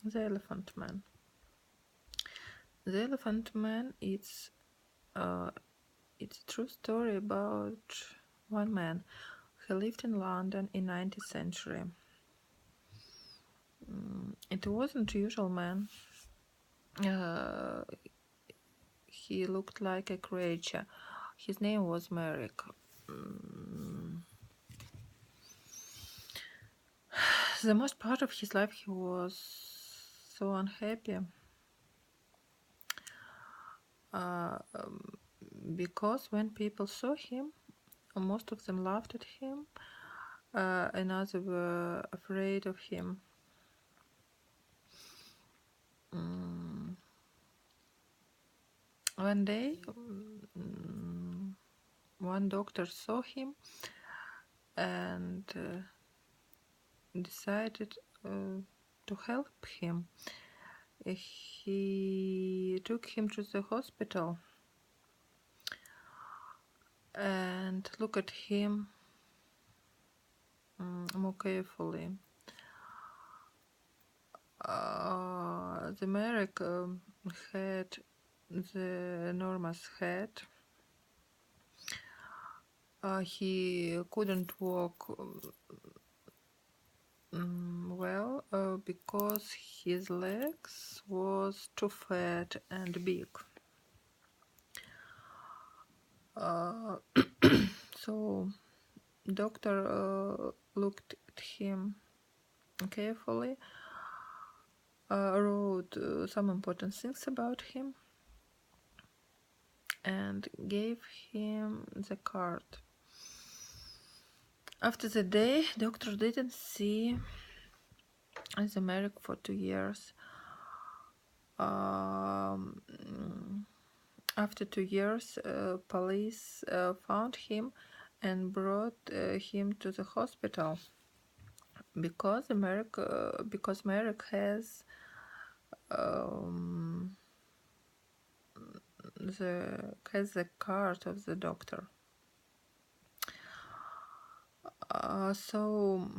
The Elephant Man. The Elephant Man, it's a true story about one man who lived in London in 19th century. It wasn't a usual man. Uh, he looked like a creature. His name was Merrick. Mm, the most part of his life he was so unhappy uh, um, because when people saw him, most of them laughed at him, and others were afraid of him. Mm, One day, one doctor saw him and decided to help him. He took him to the hospital and looked at him more carefully. The Merrick had the enormous head. He couldn't walk well because his legs was too fat and big. Uh, so doctor looked at him carefully, wrote some important things about him, and gave him the card. After the day, doctor didn't see the Merrick for 2 years. Um, After 2 years, police found him and brought him to the hospital because Merrick um, has the card of the doctor. So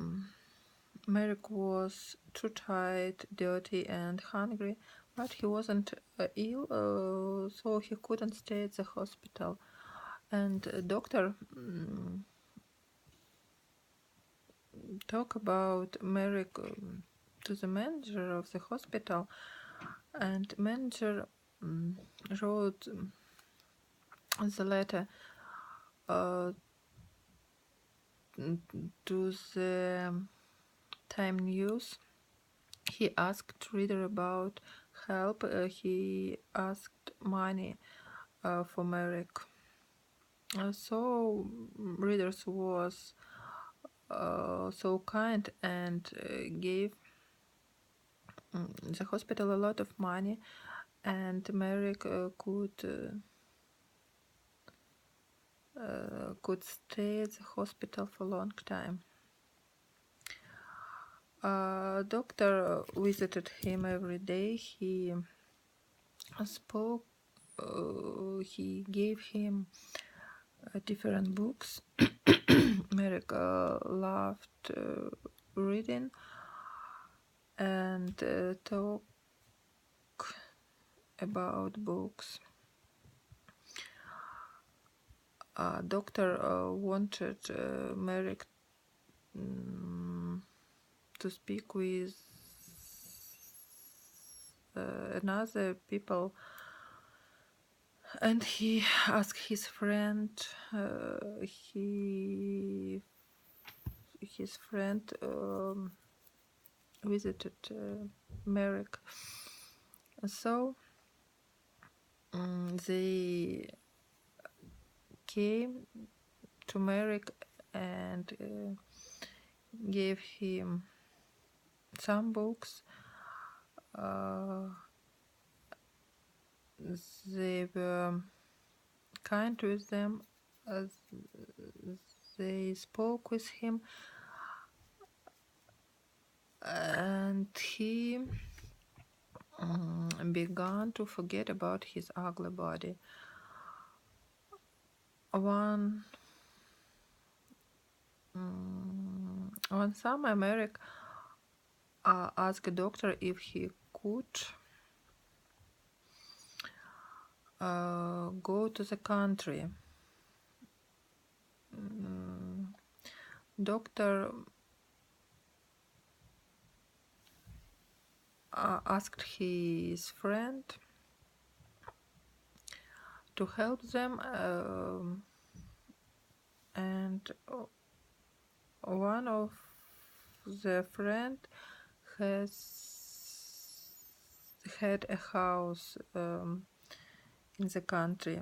Merrick was too tired, dirty, and hungry, but he wasn't ill, so he couldn't stay at the hospital. And doctor talk about Merrick to the manager of the hospital, and manager wrote the letter uh, to the Time News. He asked reader about help. He asked money for Merrick. So readers was so kind and gave the hospital a lot of money, and Merrick could stay at the hospital for a long time. Doctor visited him every day. He spoke. He gave him different books. Merrick loved reading and talk about books. Doctor wanted Merrick to speak with another people, and he asked his friend. His friend visited Merrick, so they came to Merrick and gave him some books. They were kind with them. They spoke with him, and he began to forget about his ugly body. One summer, Merrick asked a doctor if he could go to the country. Doctor asked his friend to help them, and one of the friend had a house in the country,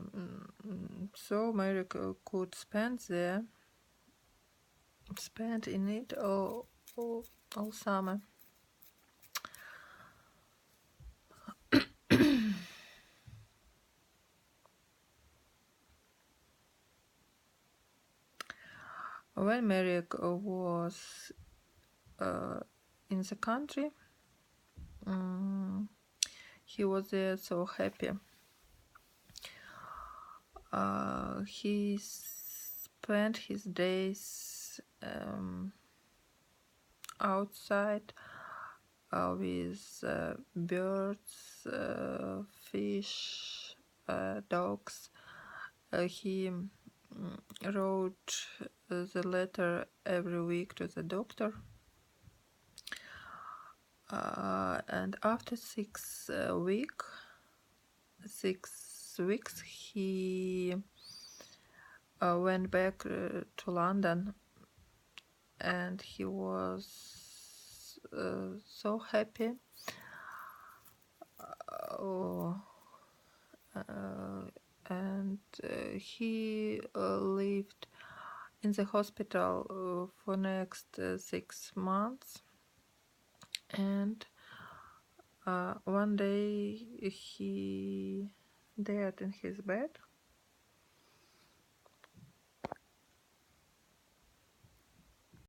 so Mary could spend in it all summer. When Mary was in the country, he was there so happy. He spent his days outside with birds, fish, dogs. He wrote the letter every week to the doctor. And after 6 weeks, he went back to London, and he was so happy. And he lived in the hospital for next 6 months, and one day he died in his bed.